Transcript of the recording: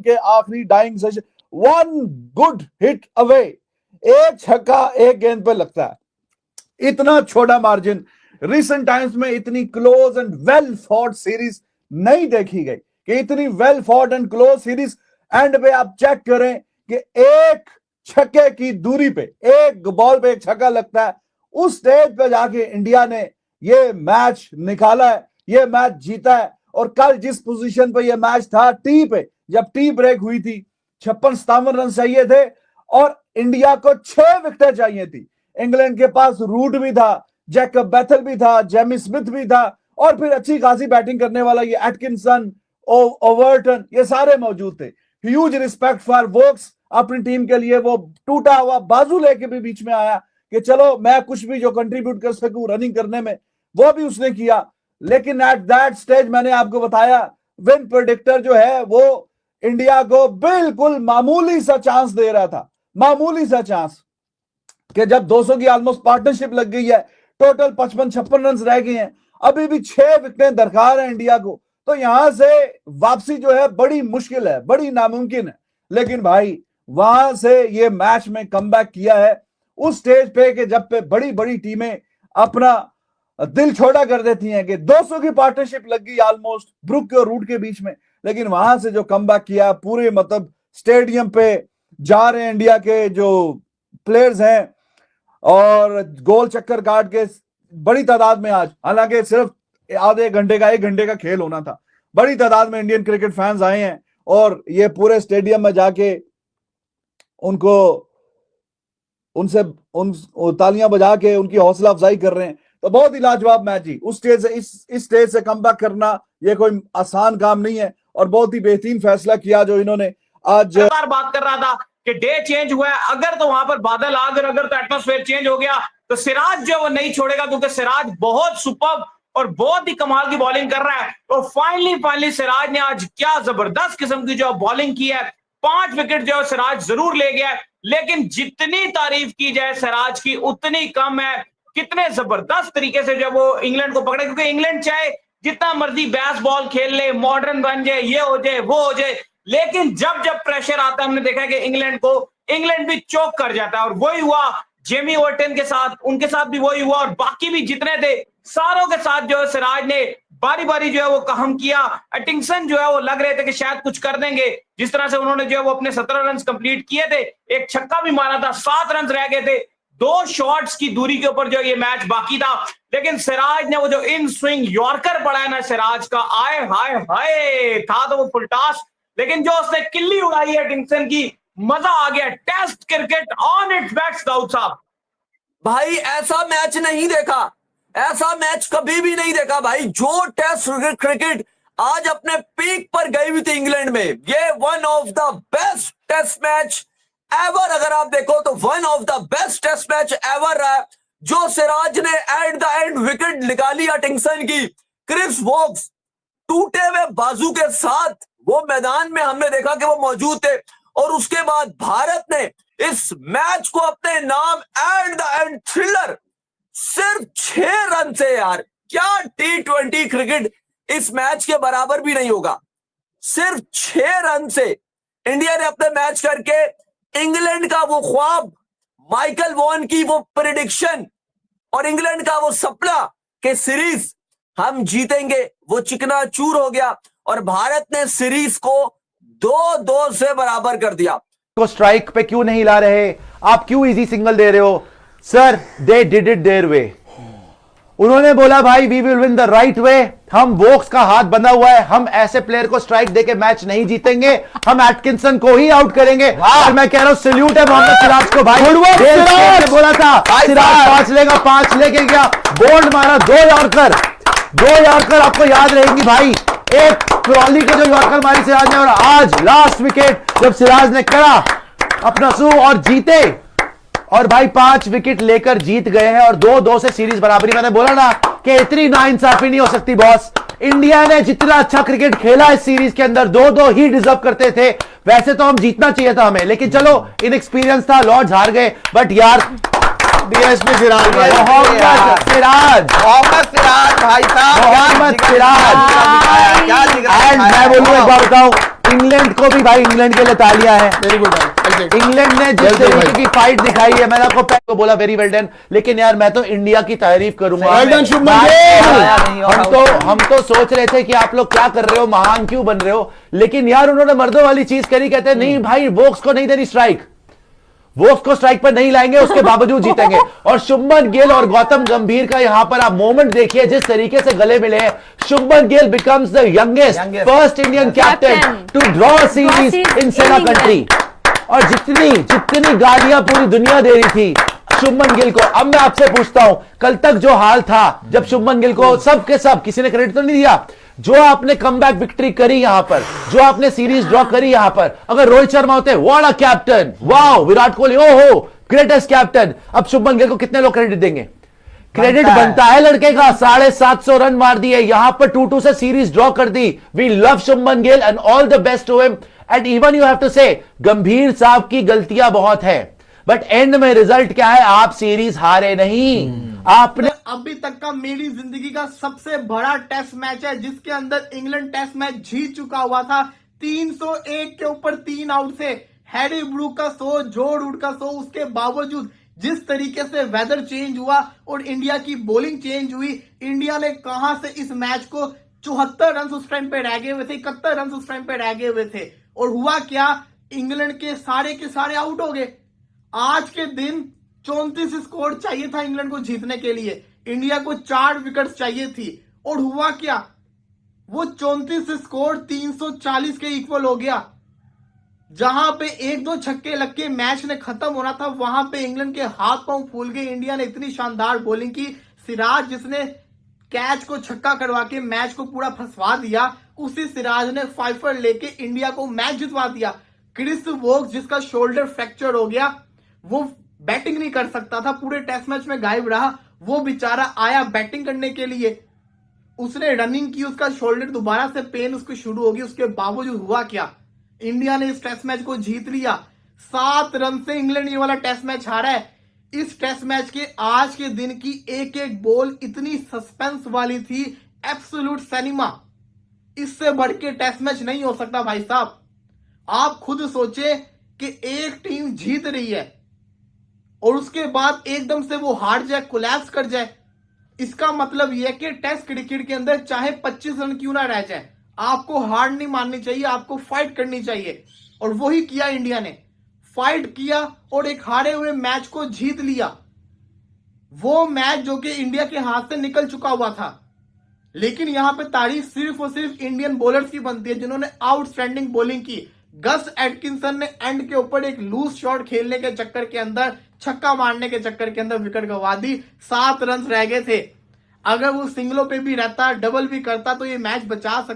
के आखिरी dying session, 1 good hit away, एक छक्का एक गेंद पे लगता है। इतना छोटा मार्जिन, रिसेंट टाइम्स में इतनी close and well fought series नहीं देखी गई कि इतनी well fought and close series and पे आप चेक करें कि एक छक्के की दूरी पे, एक बॉल पे एक छक्का लगता है। उस स्टेज पे जाके इंडिया ने ये मैच निकाला है, ये मैच जीता है। और कल जिस पोजीशन पे ये मैच था, टी पे, जब टी ब्रेक हुई थी, 56-57 रन चाहिए थे और इंडिया को 6 विकेटें चाहिए थी। इंग्लैंड के पास रूट भी था, जैकब बैथल भी था, जेमी स्मिथ भी था और फिर अच्छी खासी बैटिंग करने वाला ये एटकिंसन, ओवर्टन, ये सारे मौजूद थे। ह्यूज रिस्पेक्ट फॉर वोक्स, अपनी टीम के लिए वो टूटा हुआ बाजू लेके भी बीच में आया कि चलो मैं कुछ भी जो कंट्रीब्यूट कर सकूं रनिंग करने में, वो भी उसने किया। लेकिन एट दैट स्टेज मैंने आपको बताया, विन प्रेडिक्टर जो है वो इंडिया को बिल्कुल मामूली सा चांस दे रहा था, मामूली सा चांस, कि जब 200 की ऑलमोस्ट पार्टनरशिप लग गई है, टोटल 55-56 रन रह गए हैं, अभी भी 6 विकेटें दरकार है इंडिया को, तो यहां से वापसी जो है बड़ी मुश्किल है, बड़ी नामुमकिन है। लेकिन भाई वहां से ये मैच में कमबैक किया है उस स्टेज पे कि जब पे बड़ी बड़ी टीमें अपना दिल छोटा कर देती हैं कि 200 की पार्टनरशिप लग गई ऑलमोस्ट ब्रुक के और रूट के बीच में, लेकिन वहां से जो कमबैक किया, पूरे मतलब स्टेडियम पे जा रहे हैं इंडिया के जो प्लेयर्स हैं और गोल चक्कर काट के बड़ी तादाद में आज, हालांकि सिर्फ आधे घंटे का 1 घंटे का खेल होना था, बड़ी तादाद में इंडियन क्रिकेट फैंस आए हैं और ये पूरे स्टेडियम में जाके उनको उनसे तालियां बजा के उनकी हौसला अफजाई कर रहे हैं। तो बहुत ही लाजवाब मैच जी। उस स्टेज से इस स्टेज से कमबैक करना ये कोई आसान काम नहीं है और बहुत ही बेहतरीन फैसला किया जो इन्होंने आज। बात कर रहा था कि डे चेंज हुआ है, अगर तो वहां पर बादल आ गए, अगर तो एटमॉस्फेयर चेंज हो गया तो सिराज जो वो नहीं छोड़ेगा, क्योंकि सिराज बहुत सुपर्ब और बहुत ही कमाल की बॉलिंग कर रहा है। तो फाइनली सिराज ने आज क्या जबरदस्त किस्म की जो बॉलिंग की है, 5 विकेट जो सिराज जरूर ले गया है, लेकिन जितनी तारीफ की जाए सिराज की उतनी कम है। कितने जबरदस्त तरीके से जब वो इंग्लैंड को पकड़े, क्योंकि इंग्लैंड चाहे जितना मर्जी बैस बॉल खेल ले, मॉडर्न बन जाए, ये हो जाए वो हो जाए, लेकिन जब जब प्रेशर आता है हमने देखा कि इंग्लैंड भी चौक कर जाता है। और वही हुआ जेमी ओवर्टन के साथ, उनके साथ भी वही हुआ और बाकी भी जितने थे सारों के साथ जो है सिराज ने बारी बारी जो है वो काम किया। एटिंगसन जो है वो लग रहे थे कि शायद कुछ कर देंगे, जिस तरह से उन्होंने जो है वो अपने 17 रन कंप्लीट किए थे, एक छक्का भी मारा था, 7 रन रह गए थे, 2 शॉट्स की दूरी के ऊपर जो ये मैच बाकी था। लेकिन सिराज ने वो जो इन स्विंग यॉर्कर पड़ा है ना सिराज का, आए हाय हाय, था तो वो फुलटास, लेकिन जो उसने किल्ली उड़ाई है एटिंगसन की, मजा आ गया। Test cricket on its best Dawood साहब। भाई ऐसा मैच नहीं देखा, ऐसा मैच कभी भी नहीं देखा भाई। जो टेस्ट क्रिकेट आज अपने पीक पर गई हुई थी इंग्लैंड में, ये one of the best test match ever, अगर आप देखो तो one of the best test match ever रहा है। जो सिराज ने एट द एंड विकेट निकाली एटिंगसन की, क्रिस वोक्स टूटे हुए बाजू के साथ वो मैदान में हमने देखा कि वो मौजूद थे, और उसके बाद भारत ने इस मैच को अपने नाम एट द एंड थ्रिलर सिर्फ 6 रन से, यार क्या T20 क्रिकेट इस मैच के बराबर भी नहीं होगा। सिर्फ 6 रन से इंडिया ने अपने मैच करके इंग्लैंड का वो ख्वाब, माइकल वॉन की वो प्रेडिक्शन और इंग्लैंड का वो सपना कि सीरीज हम जीतेंगे, वो चिकना चूर हो गया और भारत ने सीरीज को 2-2 से बराबर कर दिया। को स्ट्राइक पे क्यों नहीं ला रहे आप, क्यों इजी सिंगल दे रहे हो? Sir they did it their way. उन्होंने बोला भाई we will win the right way, हम वोक्स का हाथ बंधा हुआ है, हम ऐसे प्लेयर को स्ट्राइक देके मैच नहीं जीतेंगे, हम एटकिंसन को ही आउट करेंगे। और मैं कह रहा हूं सैल्यूट है मोहम्मद सिराज को भाई, सिराज बोला था सिराज 5 लेगा, 5 लेके गया, बोल्ड मारा, 2 यॉर्कर आपको याद रहेंगी भाई। एक क्रॉली को जो यॉर्कर मारी सिराज ने, और आज लास्ट विकेट जब सिराज ने करा अपना सू और जीते, और भाई 5 विकेट लेकर जीत गए हैं और 2-2 से सीरीज बराबरी। मैंने बोला ना कि इतनी नाइंसाफी नहीं हो सकती बॉस। इंडिया ने जितना अच्छा क्रिकेट खेला इस सीरीज के अंदर, 2-2 ही डिजर्व करते थे। वैसे तो हम जीतना चाहिए था हमें, लेकिन चलो इनएक्सपीरियंस था, लॉर्ड्स हार गए, बट यार डीएसपी सिराज भाई, मोहम्मद सिराज भाई साहब, मोहम्मद सिराज। एंड मैं बोलूं एक बात बताऊं, इंग्लैंड को भी भाई, इंग्लैंड के लिए तालियां हैं। वेरी गुड भाई। इंग्लैंड ने जिस तरीके की फाइट दिखाई है, मैंने आपको पहले बोला वेरी वेल डन, लेकिन यार मैं तो इंडिया की तारीफ करूंगा। Well done, Shubman Gill. हम तो सोच रहे थे कि आप लोग क्या कर रहे हो, महान क्यों बन रहे हो, लेकिन यार उन्होंने मर्दों वाली चीज करी। कहते हैं नहीं भाई, वोक्स को नहीं देनी स्ट्राइक, वोक्स को स्ट्राइक पर नहीं लाएंगे, उसके बावजूद जीतेंगे। और शुभमन गिल और गौतम गंभीर का यहां पर आप मोमेंट देखिए, जिस तरीके से गले मिले हैं। Shubman Gill becomes the youngest first Indian captain to draw series in SENA country. और जितनी गालियां पूरी दुनिया दे रही थी शुभमन गिल को, अब मैं आपसे पूछता हूं, कल तक जो हाल था, जब शुभमन गिल को सब के सब किसी ने क्रेडिट तो नहीं दिया, जो आपने कमबैक विक्ट्री करी यहां पर, जो आपने सीरीज ड्रॉ करी यहां पर, अगर रोहित शर्मा होते what a captain, wow, Virat Kohli ओहो ग्रेटेस्ट कैप्टन, अब शुभमन गिल को कितने लोग क्रेडिट देंगे? क्रेडिट बनता है लड़के का। 750 रन मार दिए, यहां पर 2-2 से सीरीज ड्रॉ कर दी। We love Shubman Gill and all the best to him. And even you have to say, Gambhir साहब की गलतियां बहुत है, बट एंड में रिजल्ट क्या है? आप सीरीज हारे नहीं, आपने अभी तक का मेरी जिंदगी का सबसे बड़ा टेस्ट मैच है, जिसके अंदर इंग्लैंड टेस्ट मैच जीत चुका हुआ था 301 के ऊपर 3 आउट से। हैरी ब्रूक का 100, जो रूट का 100, उसके बावजूद जिस तरीके से वेदर चेंज हुआ और इंडिया की बॉलिंग चेंज हुई, इंडिया ने कहां से इस मैच को 74 रन उस टाइम पे रह गए हुए थे, 71 रन उस टाइम पे रह गए हुए थे, और हुआ क्या, इंग्लैंड के सारे आउट हो गए। आज के दिन 34 स्कोर चाहिए था इंग्लैंड को जीतने के लिए, इंडिया को 4 विकेट्स चाहिए थी, और हुआ क्या, वो 34 स्कोर 340 के इक्वल हो गया। जहां पे 1-2 छक्के लग के मैच ने खत्म होना था, वहां पे इंग्लैंड के हाथ पांव फूल गए। इंडिया ने इतनी शानदार बॉलिंग की, सिराज जिसने कैच को छक्का करवा के मैच को पूरा फंसवा दिया, उसी सिराज ने फाइफर लेके इंडिया को मैच जितवा दिया। क्रिस वोक्स जिसका शोल्डर फ्रैक्चर हो गया, वो बैटिंग नहीं कर सकता था, पूरे टेस्ट मैच में गायब रहा, वो बेचारा आया बैटिंग करने के लिए, उसने रनिंग की, उसका शोल्डर दोबारा से पेन उसको शुरू हो गई। उसके बावजूद हुआ क्या, इंडिया ने इस टेस्ट मैच को जीत लिया। 7 रन से इंग्लैंड ये वाला टेस्ट मैच हारा है। इस टेस्ट मैच के आज के दिन की एक एक बॉल इतनी सस्पेंस वाली थी, एब्सोल्यूट सिनेमा। इससे बढ़ के टेस्ट मैच नहीं हो सकता भाई साहब। आप खुद सोचे कि एक टीम जीत रही है और उसके बाद एकदम से वो हार जाए, कोलैप्स कर जाए, इसका मतलब यह कि टेस्ट क्रिकेट के अंदर चाहे 25 रन क्यों ना रह जाए, आपको हार नहीं माननी चाहिए, आपको फाइट करनी चाहिए। और वही किया इंडिया ने, फाइट किया और एक हारे हुए मैच को जीत लिया। वो मैच जो कि इंडिया के हाथ से निकल चुका हुआ था। लेकिन यहां पे तारीफ सिर्फ और सिर्फ इंडियन बॉलर्स की बनती है, जिन्होंने आउटस्टैंडिंग बॉलिंग की। गस एटकिंसन ने एंड के ऊपर एक लूज शॉट खेलने के चक्कर के अंदर, छक्का मारने के चक्कर के अंदर विकेट गंवा दी। 7 रन रह गए थे। अगर वो सिंगलों पे भी रहता, डबल भी करता, तो ये मैच बचा सकता।